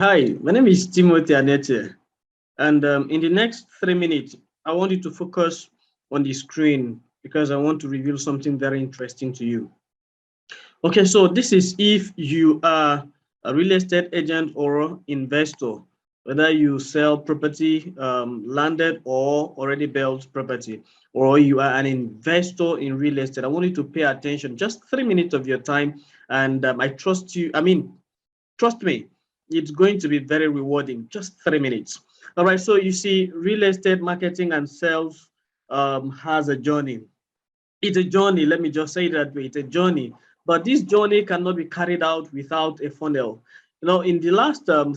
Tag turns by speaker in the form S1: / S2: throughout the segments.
S1: Hi, my name is Timothy Anete, and in the next 3 minutes, I want you to focus on the screen because I want to reveal something very interesting to you. Okay, so this is if you are a real estate agent or investor, whether you sell property, landed or already built property, or you are an investor in real estate. I want you to pay attention, just 3 minutes of your time, and I trust you. Trust me, it's going to be very rewarding. Just 3 minutes. All right. So you see, real estate marketing and sales has a journey. It's a journey. Let me just say it that way. It's a journey, but this journey cannot be carried out without a funnel. In the last 10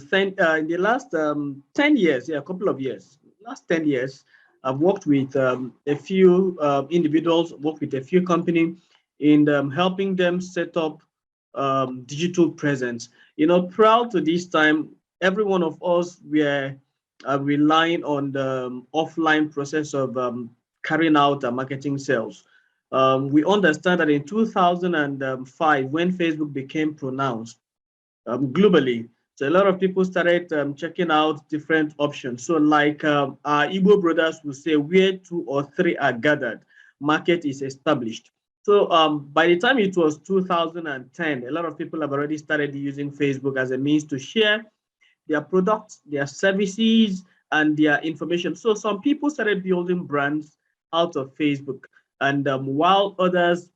S1: years, yeah, a couple of years, last 10 years, I've worked with a few individuals, worked with a few companies in helping them set up digital presence. Prior to this time, every one of us were relying on the offline process of carrying out marketing sales. We understand that in 2005, when Facebook became pronounced globally, so a lot of people started checking out different options. So, like our Igbo brothers will say, where two or three are gathered, market is established. So, by the time it was 2010, a lot of people have already started using Facebook as a means to share their products, their services, and their information. So some people started building brands out of Facebook, and while others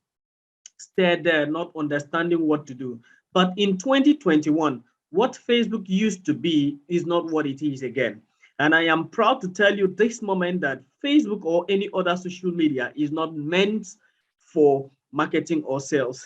S1: stayed there not understanding what to do. But in 2021, what Facebook used to be is not what it is again. And I am proud to tell you this moment that Facebook or any other social media is not meant for marketing or sales.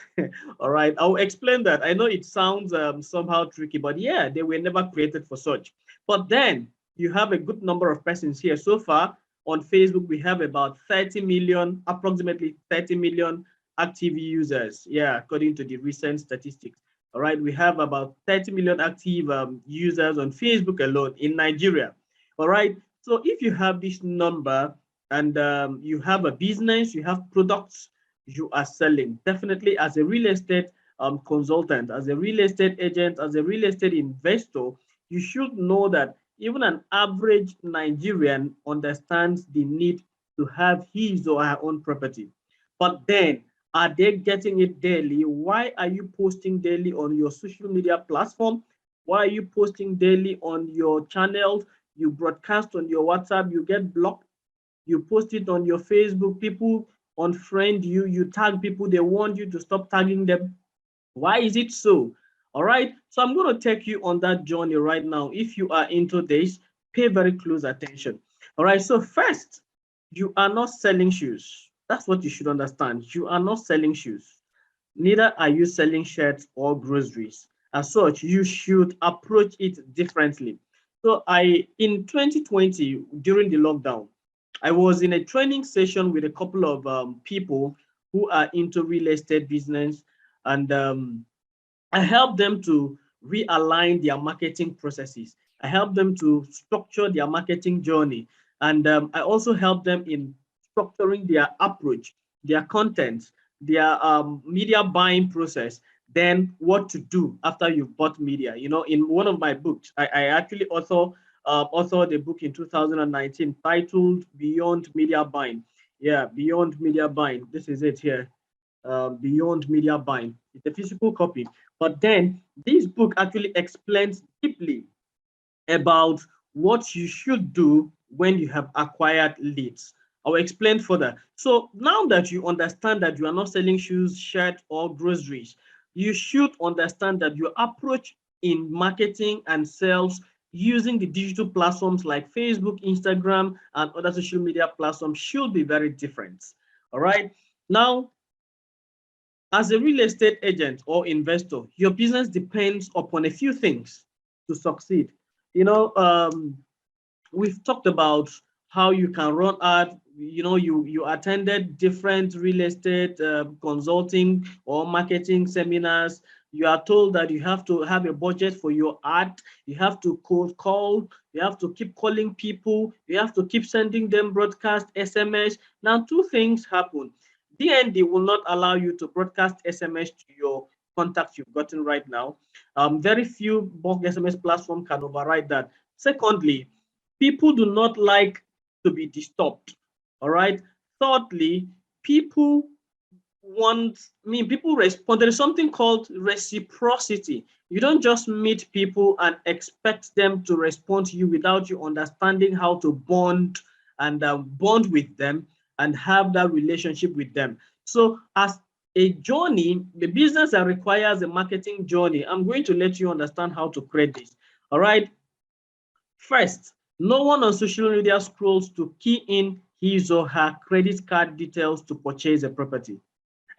S1: All right, I'll explain that. I know it sounds somehow tricky, but yeah, they were never created for such. But then you have a good number of persons here. So far on Facebook, we have about 30 million, approximately 30 million active users. Yeah, according to the recent statistics. All right, we have about 30 million active users on Facebook alone in Nigeria. All right, so if you have this number and you have a business, you have products you are selling, definitely as a real estate consultant, as a real estate agent, as a real estate investor, you should know that even an average Nigerian understands the need to have his or her own property. But then, are they getting it daily? Why are you posting daily on your social media platform? Why are you posting daily on your channels? You broadcast on your WhatsApp, you get blocked. You post it on your Facebook, people unfriend you, you tag people, they want you to stop tagging them. Why is it so? All right. So I'm going to take you on that journey right now. If you are into this, pay very close attention. All right. So, first, you are not selling shoes. That's what you should understand. You are not selling shoes. Neither are you selling shirts or groceries. As such, you should approach it differently. So, in 2020, during the lockdown, I was in a training session with a couple of people who are into real estate business, and I help them to realign their marketing processes. I help them to structure their marketing journey. And I also help them in structuring their approach, their content, their media buying process, then what to do after you've bought media. In one of my books, I actually authored a book in 2019 titled Beyond Media Buying. Yeah, Beyond Media Buying. This is it here. Beyond Media Buying. It's a physical copy. But then this book actually explains deeply about what you should do when you have acquired leads. I'll explain further. So now that you understand that you are not selling shoes, shirt, or groceries, you should understand that your approach in marketing and sales using the digital platforms like Facebook, Instagram, and other social media platforms should be very different. All right. Now, as a real estate agent or investor, your business depends upon a few things to succeed. You know, we've talked about how you can run ad. You attended different real estate consulting or marketing seminars. You are told that you have to have a budget for your ad. You have to cold call. You have to keep calling people. You have to keep sending them broadcast SMS. Now, two things happen. DND will not allow you to broadcast SMS to your contacts you've gotten right now. Very few bulk SMS platform can override that. Secondly, people do not like to be disturbed. All right. Thirdly, people people respond. There is something called reciprocity. You don't just meet people and expect them to respond to you without you understanding how to bond with them and have that relationship with them. So as a journey, the business that requires a marketing journey, I'm going to let you understand how to create this. All right. First, no one on social media scrolls to key in his or her credit card details to purchase a property.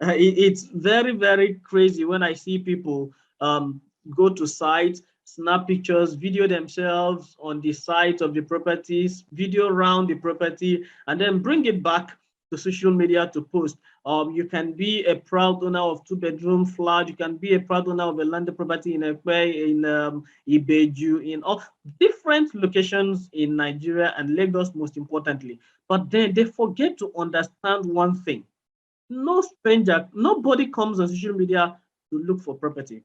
S1: It's very, very crazy when I see people go to sites, snap pictures, video themselves on the site of the properties, video around the property, and then bring it back to social media to post. You can be a proud owner of two-bedroom flat. You can be a proud owner of a landed property in Ekpe, in Ibeju, in all different locations in Nigeria and Lagos, most importantly. But then they forget to understand one thing. No stranger, nobody comes on social media to look for property.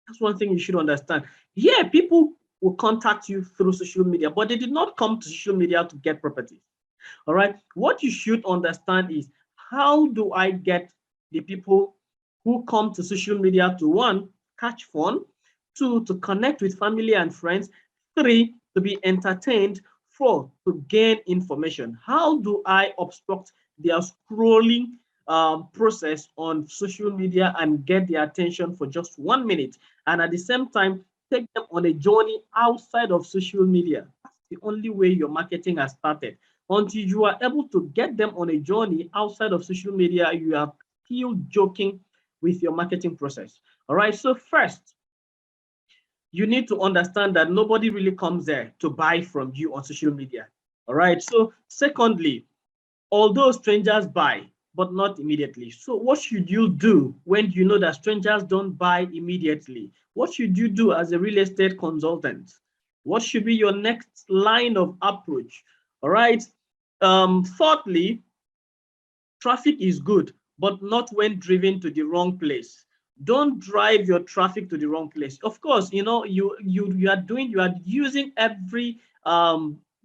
S1: That's one thing you should understand. Yeah, people will contact you through social media, but they did not come to social media to get property. All right. What you should understand is, how do I get the people who come to social media to, one, catch fun, two, to connect with family and friends, three, to be entertained, four, to gain information. How do I obstruct their scrolling process on social media and get their attention for just 1 minute, and at the same time take them on a journey outside of social media? That's the only way your marketing has started. Until you are able to get them on a journey outside of social media, you are still joking with your marketing process. All right. So first, you need to understand that nobody really comes there to buy from you on social media. All right. So secondly, although strangers buy, but not immediately. So what should you do when you know that strangers don't buy immediately? What should you do as a real estate consultant? What should be your next line of approach? All right. Thirdly, traffic is good, but not when driven to the wrong place. Don't drive your traffic to the wrong place. Of course, you are using every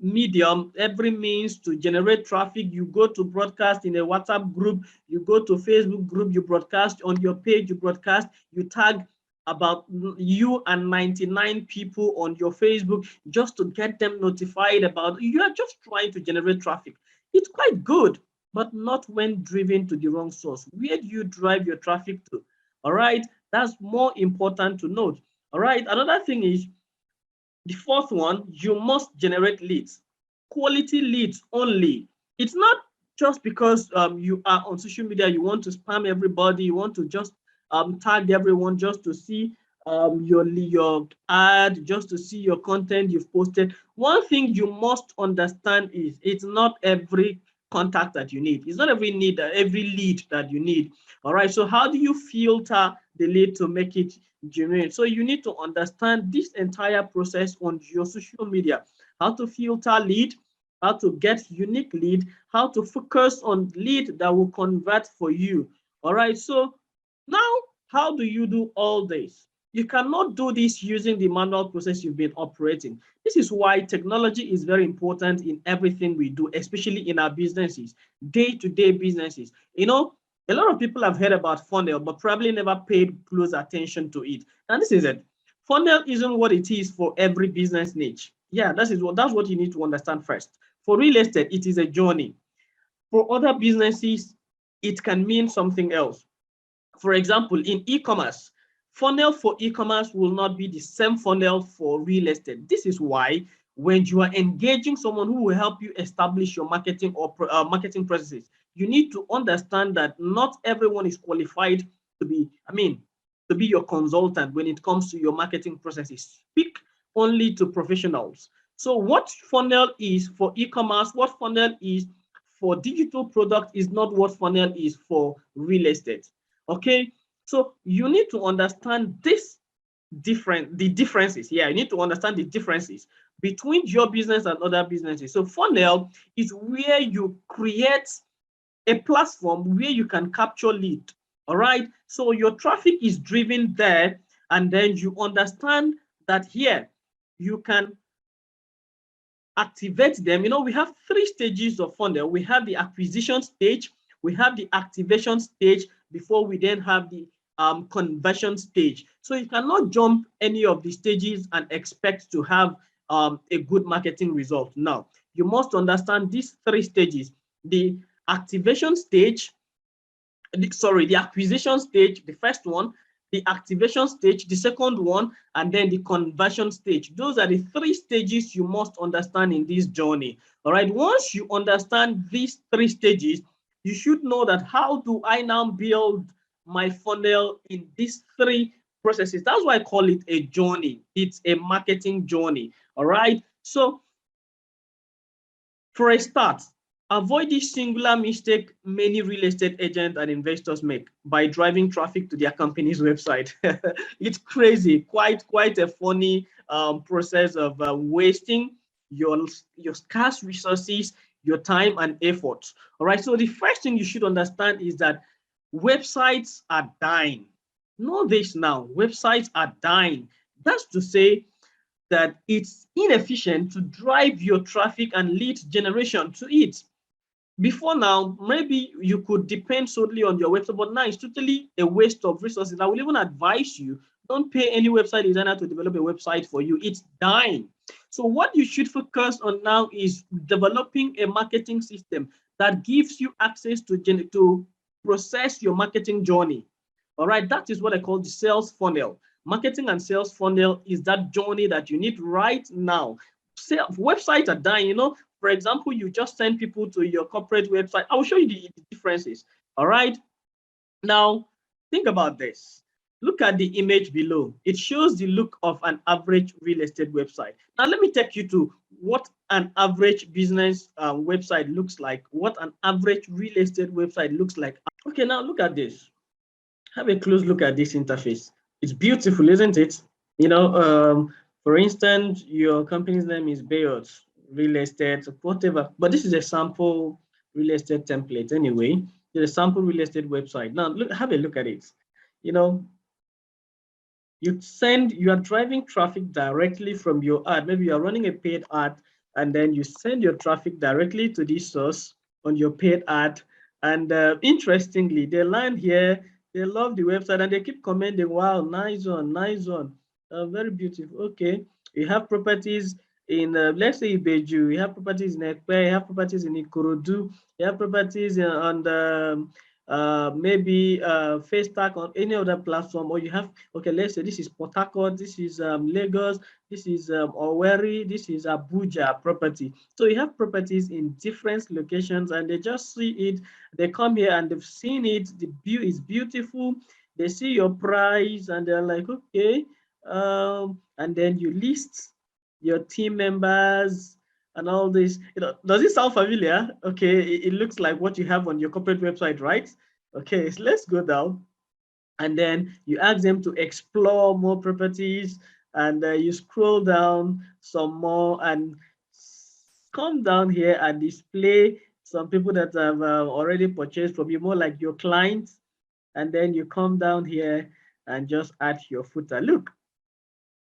S1: medium, every means to generate traffic. You go to broadcast in a WhatsApp group, you go to Facebook group, you broadcast on your page, you broadcast, you tag about you and 99 people on your Facebook just to get them notified about you. Are just trying to generate traffic. It's quite good, but not when driven to the wrong source. Where do you drive your traffic to? All right, that's more important to note. All right, another thing is, the fourth one, you must generate leads, quality leads only. It's not just because you are on social media, you want to spam everybody, you want to just tag everyone just to see your ad, just to see your content you've posted. One thing you must understand is, it's not every contact that you need. It's not every lead that you need. All right. So how do you filter the lead to make it genuine? So you need to understand this entire process on your social media: how to filter lead, how to get unique lead, how to focus on lead that will convert for you. All right. So now, how do you do all this? You cannot do this using the manual process you've been operating. This is why technology is very important in everything we do, especially in our businesses, day-to-day businesses. A lot of people have heard about funnel, but probably never paid close attention to it. And this is it. Funnel isn't what it is for every business niche. Yeah, that's what you need to understand first. For real estate, it is a journey. For other businesses, it can mean something else. For example, in e-commerce, funnel for e-commerce will not be the same funnel for real estate. This is why when you are engaging someone who will help you establish your marketing or marketing processes, you need to understand that not everyone is qualified to be your consultant when it comes to your marketing processes. Speak only to professionals. So what funnel is for e-commerce, what funnel is for digital product is not what funnel is for real estate. Okay, so you need to understand the differences. Yeah, you need to understand the differences between your business and other businesses. So funnel is where you create a platform where you can capture lead. All right. So your traffic is driven there, and then you understand that here you can activate them. We have three stages of funnel. We have the acquisition stage, we have the activation stage, before we then have the conversion stage. So you cannot jump any of the stages and expect to have a good marketing result. Now, you must understand these three stages: the activation stage, the acquisition stage, the first one, the activation stage, the second one, and then the conversion stage. Those are the three stages you must understand in this journey. All right. Once you understand these three stages, you should know that how do I now build my funnel in these three processes. That's why I call it a journey. It's a marketing journey. All right. So for a start, avoid this singular mistake many real estate agents and investors make by driving traffic to their company's website. It's crazy, quite a funny process of wasting your scarce resources, your time and effort. All right, so the first thing you should understand is that websites are dying. Know this now, websites are dying. That's to say that it's inefficient to drive your traffic and lead generation to it. Before now, maybe you could depend solely on your website, but now it's totally a waste of resources. I will even advise you, don't pay any website designer to develop a website for you. It's dying. So what you should focus on now is developing a marketing system that gives you access to process your marketing journey. All right, that is what I call the sales funnel. Marketing and sales funnel is that journey that you need right now. Websites are dying. For example, you just send people to your corporate website. I will show you the differences. All right. Now, think about this. Look at the image below. It shows the look of an average real estate website. Now, let me take you to what an average business website looks like, what an average real estate website looks like. Okay, now look at this. Have a close look at this interface. It's beautiful, isn't it? For instance, your company's name is Bayot Real Estate, whatever. But this is a sample real estate template anyway. It's a sample real estate website. Now, look, have a look at it. You are driving traffic directly from your ad. Maybe you are running a paid ad, and then you send your traffic directly to this source on your paid ad. And interestingly, they land here, they love the website, and they keep commenting, wow, nice one, nice one. Very beautiful. Okay. You have properties in, let's say, Ibeju, you have properties in Ekpe, you have properties in Ikorodu, you have properties on the maybe FaceTag on any other platform, or you have, okay, let's say this is Port Harcourt, this is Lagos, this is Owerri, this is Abuja property. So you have properties in different locations, and they just see it. They come here and they've seen it. The view is beautiful. They see your price and they're like, okay. And then you list your team members and all this. Does it sound familiar? Okay, it looks like what you have on your corporate website, right? Okay, so let's go down. And then you ask them to explore more properties, and you scroll down some more and come down here and display some people that have already purchased from you, more like your clients. And then you come down here and just add your footer. Look,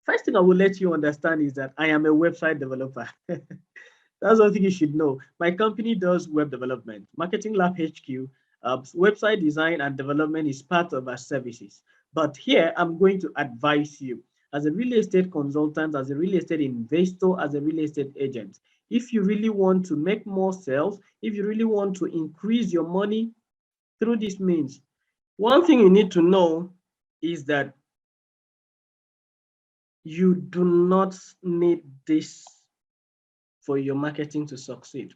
S1: first thing I will let you understand is that I am a website developer. That's one thing you should know. My company does web development. Marketing Lab HQ, website design and development is part of our services. But here, I'm going to advise you as a real estate consultant, as a real estate investor, as a real estate agent. If you really want to make more sales, if you really want to increase your money through this means, one thing you need to know is that you do not need this for your marketing to succeed.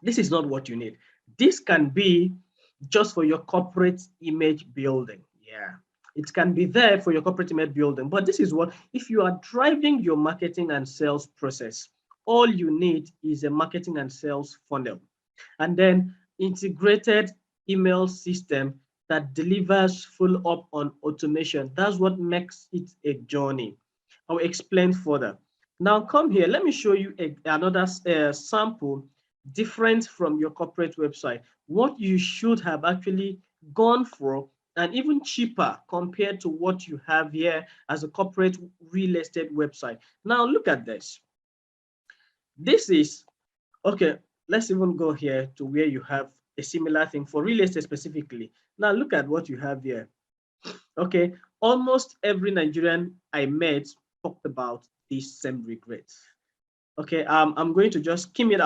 S1: This is not what you need. This can be just for your corporate image building. Yeah, it can be there for your corporate image building. But this is what, if you are driving your marketing and sales process, all you need is a marketing and sales funnel, and then integrated email system that delivers full up on automation. That's what makes it a journey. I'll explain further. Now come here, let me show you another sample different from your corporate website. What you should have actually gone for, and even cheaper compared to what you have here as a corporate real estate website. Now look at this. This is okay. Let's even go here to where you have a similar thing for real estate specifically. Now look at what you have here. Okay, almost every Nigerian I met talked about these same regrets. Okay, I'm going to just skim it,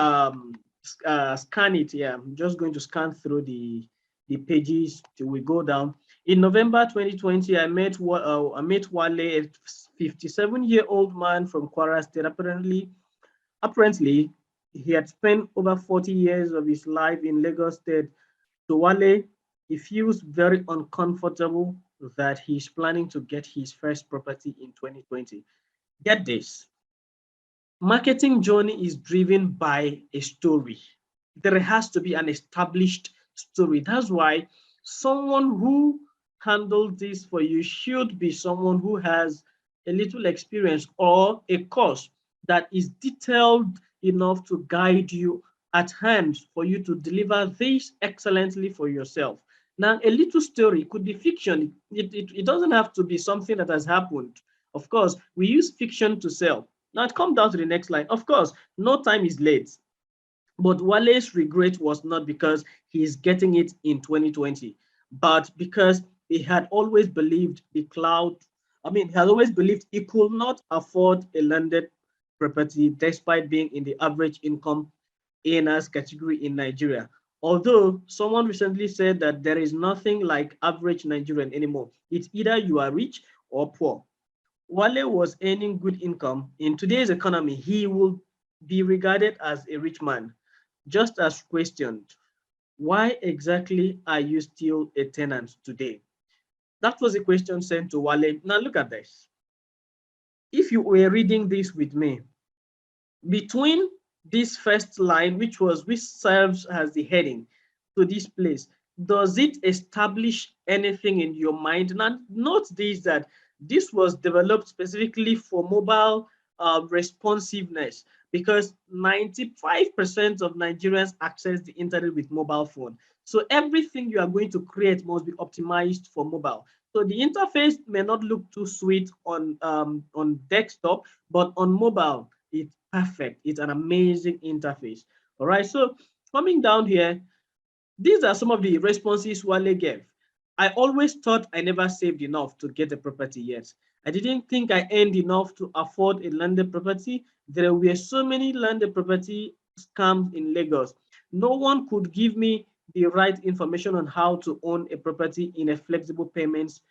S1: scan it. Yeah, I'm just going to scan through the pages till we go down. In November 2020, I met Wale, a 57-year-old man from Kwara State. Apparently, he had spent over 40 years of his life in Lagos State. So Wale, he feels very uncomfortable that he's planning to get his first property in 2020. Get this, marketing journey is driven by a story. There has to be an established story. That's why someone who handles this for you should be someone who has a little experience or a course that is detailed enough to guide you at hand for you to deliver this excellently for yourself. Now, a little story could be fiction. It doesn't have to be something that has happened. Of course, we use fiction to sell. Now, come down to the next line. Of course, no time is late. But Wale's regret was not because he is getting it in 2020, but because he had always believed he had always believed he could not afford a landed property despite being in the average income earners category in Nigeria. Although someone recently said that there is nothing like average Nigerian anymore. It's either you are rich or poor. Wale was earning good income. In today's economy, he will be regarded as a rich man, just as questioned, why exactly are you still a tenant today? That was a question sent to Wale. Now look at this. If you were reading this with me, between this first line, which serves as the heading to this place, does it establish anything in your mind? Now, note this, that this was developed specifically for mobile responsiveness, because 95% of Nigerians access the internet with mobile phone. So everything you are going to create must be optimized for mobile. So the interface may not look too sweet on desktop, but on mobile, it's perfect. It's an amazing interface. All right. So coming down here, these are some of the responses Wale gave. I always thought I never saved enough to get a property yet. I didn't think I earned enough to afford a landed property. There were so many landed property scams in Lagos. No one could give me the right information on how to own a property in a flexible payments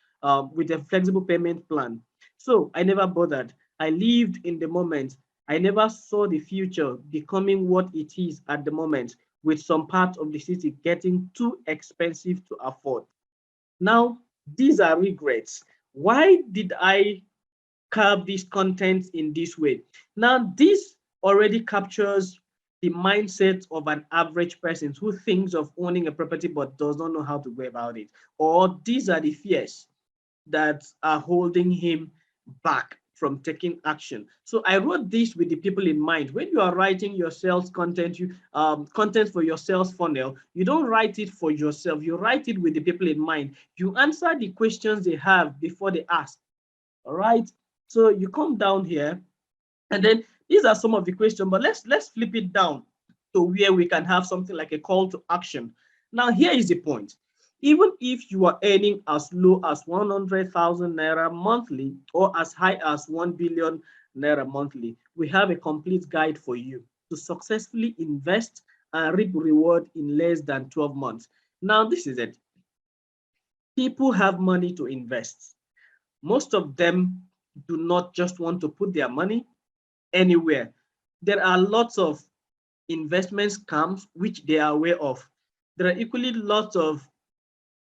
S1: with a flexible payment plan. So I never bothered. I lived in the moment. I never saw the future becoming what it is at the moment, with some parts of the city getting too expensive to afford. Now, these are regrets. Why did I carve this content in this way? Now, this already captures the mindset of an average person who thinks of owning a property but does not know how to go about it. Or these are the fears that are holding him back from taking action. So I wrote this with the people in mind. When you are writing your sales content, content for your sales funnel, you don't write it for yourself. You write it with the people in mind. You answer the questions they have before they ask. All right. So you come down here, and then these are some of the questions. But let's flip it down to where we can have something like a call to action. Now here is the point. Even if you are earning as low as 100,000 naira monthly or as high as 1 billion naira monthly, we have a complete guide for you to successfully invest and reap reward in less than 12 months. Now, this is it. People have money to invest. Most of them do not just want to put their money anywhere. There are lots of investment scams which they are aware of. There are equally lots of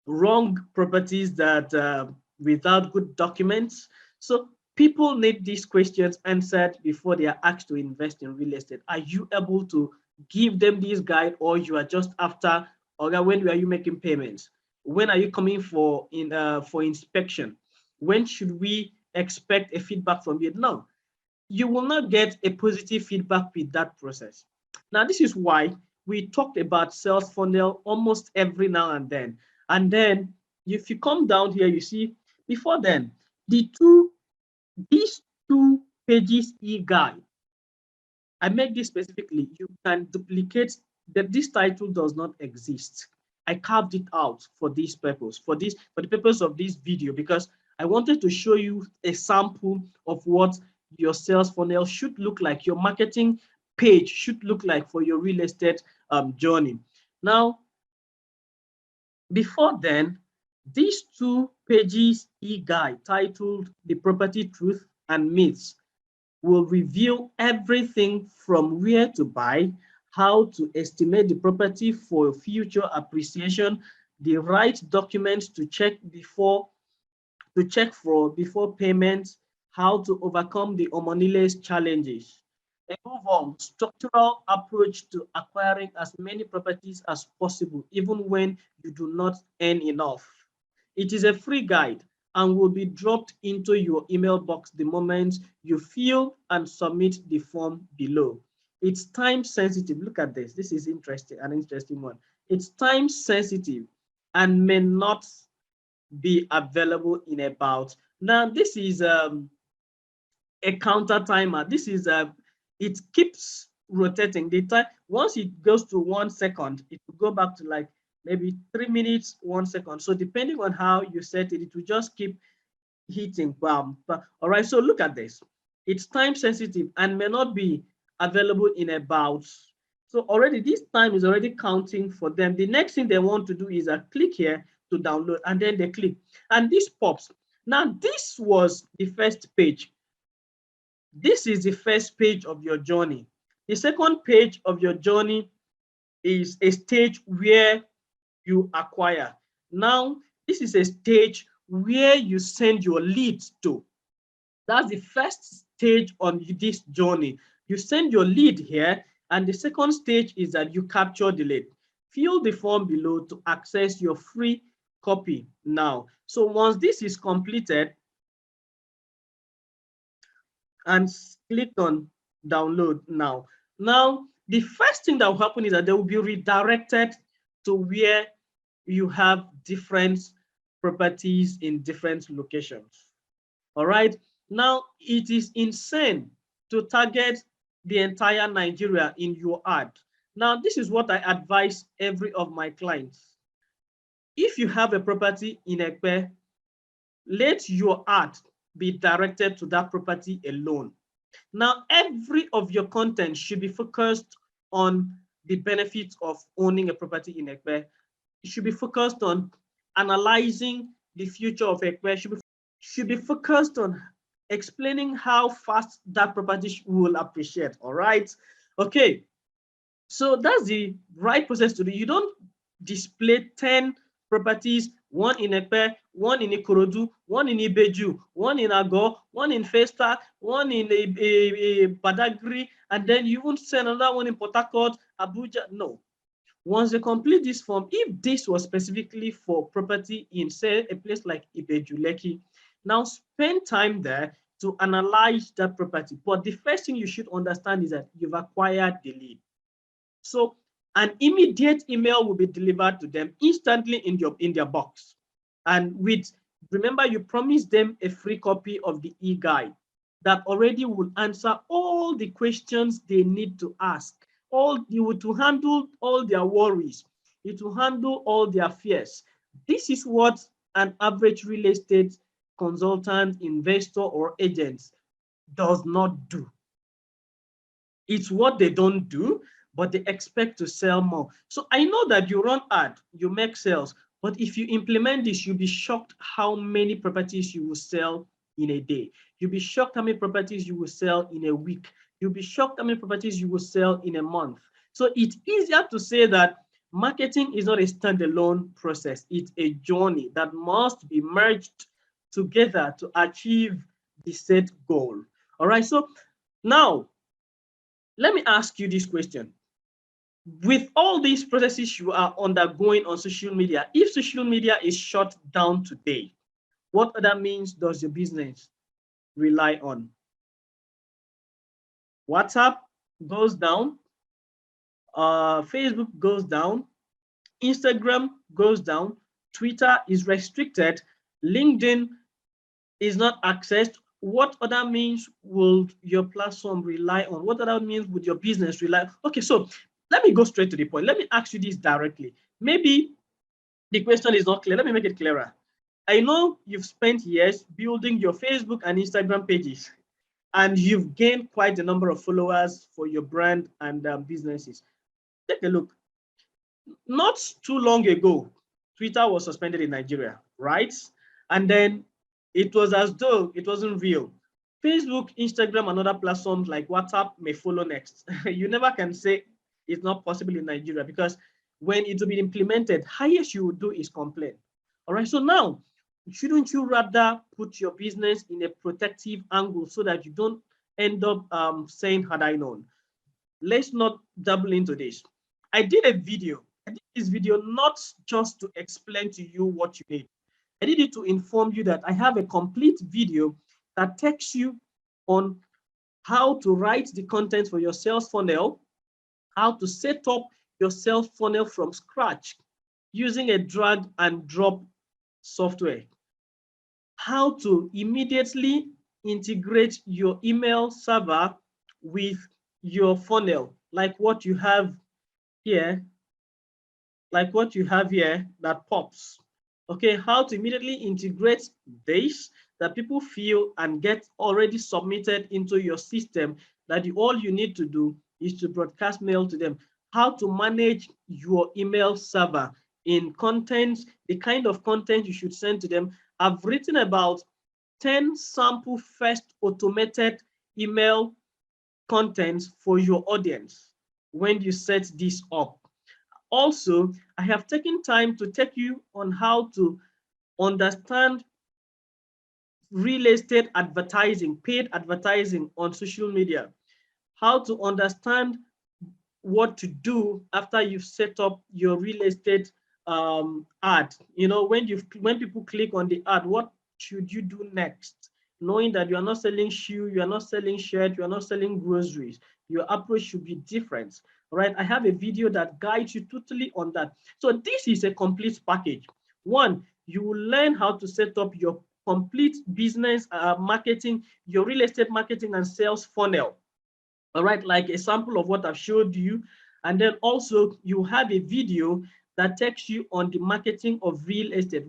S1: wrong properties that without good documents. So people need these questions answered before they are asked to invest in real estate. Are you able to give them this guide, or you are just after, okay, when are you making payments? When are you coming for inspection? When should we expect a feedback from you? No, you will not get a positive feedback with that process. Now, this is why we talked about sales funnel almost every now and then. And then if you come down here, you see before then, these two pages e-guide. I make this specifically. You can duplicate that. This title does not exist. I carved it out for this purpose, for the purpose of this video, because I wanted to show you a sample of what your sales funnel should look like, your marketing page should look like for your real estate journey. Now, before then, these two pages e-guide titled The Property Truth and Myths will reveal everything from where to buy, how to estimate the property for future appreciation, the right documents to check for before payment, how to overcome the Omoniles challenges. Above all, structural approach to acquiring as many properties as possible, even when you do not earn enough. It is a free guide and will be dropped into your email box the moment you fill and submit the form below. It's time sensitive. Look at this. This is interesting, an interesting one. It's time sensitive and may not be available in about. Now, this is a counter timer. This is it keeps rotating. The time, once it goes to 1 second, it will go back to like maybe 3 minutes, 1 second. So depending on how you set it, it will just keep hitting. Bam. All right, so look at this. It's time sensitive and may not be available in about. So already this time is already counting for them. The next thing they want to do is click here to download, and then they click, and this pops. Now, this was the first page. This is the first page of your journey. The second page of your journey is a stage where you acquire. Now, this is a stage where you send your leads to. That's the first stage on this journey. You send your lead here, and the second stage is that you capture the lead. Fill the form below to access your free copy now. So once this is completed, and click on download now. Now, the first thing that will happen is that they will be redirected to where you have different properties in different locations. All right. Now, it is insane to target the entire Nigeria in your ad. Now, this is what I advise every of my clients. If you have a property in Ekpe, let your ad be directed to that property alone. Now, every of your content should be focused on the benefits of owning a property in Ekpe. It should be focused on analyzing the future of Ekpe. Should be focused on explaining how fast that property will appreciate. All right. Okay. So that's the right process to do. You don't display 10 properties, one in Ekpe, one in Ikorodu, one in Ibeju, one in Ago, one in Festa, one in Badagry, and then you won't send another one in Port Harcourt, Abuja. No. Once they complete this form, if this was specifically for property in, say, a place like Ibeju, Lekki, now spend time there to analyze that property. But the first thing you should understand is that you've acquired the lead. So an immediate email will be delivered to them instantly in their box. And remember, you promised them a free copy of the e-guide that already will answer all the questions they need to ask. To handle all their worries. It will handle all their fears. This is what an average real estate consultant, investor, or agent does not do. It's what they don't do, but they expect to sell more. So I know that you run ad, you make sales, but if you implement this, you'll be shocked how many properties you will sell in a day. You'll be shocked how many properties you will sell in a week. You'll be shocked how many properties you will sell in a month. So it's easier to say that marketing is not a standalone process. It's a journey that must be merged together to achieve the set goal. All right, so now let me ask you this question. With all these processes you are undergoing on social media, if social media is shut down today, what other means does your business rely on? WhatsApp goes down, Facebook goes down, Instagram goes down, Twitter is restricted. LinkedIn is not accessed. What other means will your platform rely on? What other means would your business rely? Okay, so let me go straight to the point. Let me ask you this directly. Maybe the question is not clear. Let me make it clearer. I know you've spent years building your Facebook and Instagram pages, and you've gained quite a number of followers for your brand and businesses. Take a look. Not too long ago, Twitter was suspended in Nigeria, right? And then it was as though it wasn't real. Facebook, Instagram, and other platforms like WhatsApp may follow next. You never can say it's not possible in Nigeria, because when it will be implemented, highest you will do is complain. All right, so now, shouldn't you rather put your business in a protective angle so that you don't end up saying, had I known? Let's not double into this. I did this video not just to explain to you what you need. I did it to inform you that I have a complete video that takes you on how to write the content for your sales funnel, how to set up your sales funnel from scratch using a drag and drop software, how to immediately integrate your email server with your funnel, like what you have here, that pops. Okay, how to immediately integrate this that people feel and get already submitted into your system, that all you need to do is to broadcast mail to them. How to manage your email server in content, the kind of content you should send to them. I've written about 10 sample first automated email contents for your audience when you set this up. Also, I have taken time to take you on how to understand real estate advertising, paid advertising on social media, how to understand what to do after you've set up your real estate ad. You know, when people click on the ad, what should you do next? Knowing that you are not selling shoe, you are not selling shirt, you are not selling groceries. Your approach should be different. All right, I have a video that guides you totally on that. So this is a complete package. One, you will learn how to set up your complete business marketing, your real estate marketing and sales funnel. All right, like a sample of what I've showed you. And then also you have a video that takes you on the marketing of real estate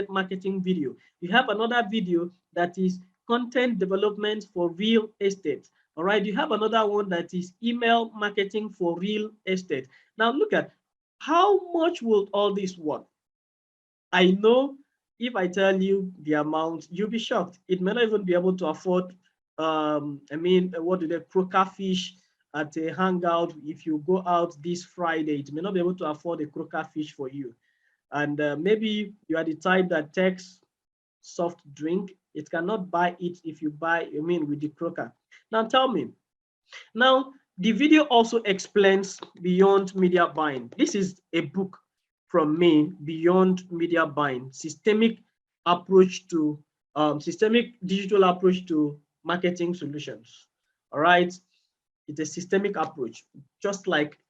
S1: marketing video. You have another video that is content development for real estate. All right, you have another one that is email marketing for real estate. Now look at how much will all this work. I know if I tell you the amount, you'll be shocked. It may not even be able to afford, what do they, croaker fish at a hangout. If you go out this Friday, it may not be able to afford a croaker fish for you. And maybe you are the type that takes soft drink. It cannot buy it if you buy, with the croaker. Now tell me, now the video also explains beyond media buying. This is a book from me, Beyond Media Buying, systemic digital approach to marketing solutions. All right, it's a systemic approach, just like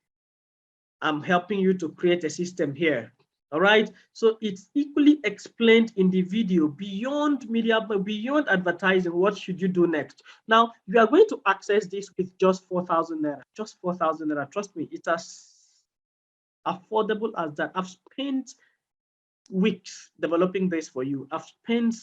S1: I'm helping you to create a system here. All right, so it's equally explained in the video, beyond media, beyond advertising. What should you do next? Now you are going to access this with just 4,000 naira. Just 4,000 naira. Trust me, it's as affordable as that. I've spent weeks developing this for you. I've spent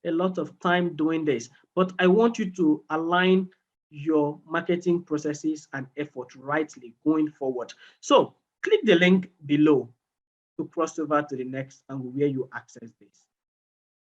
S1: a lot of time doing this, but I want you to align your marketing processes and effort rightly going forward. So click the link below to cross over to the next and where you access this.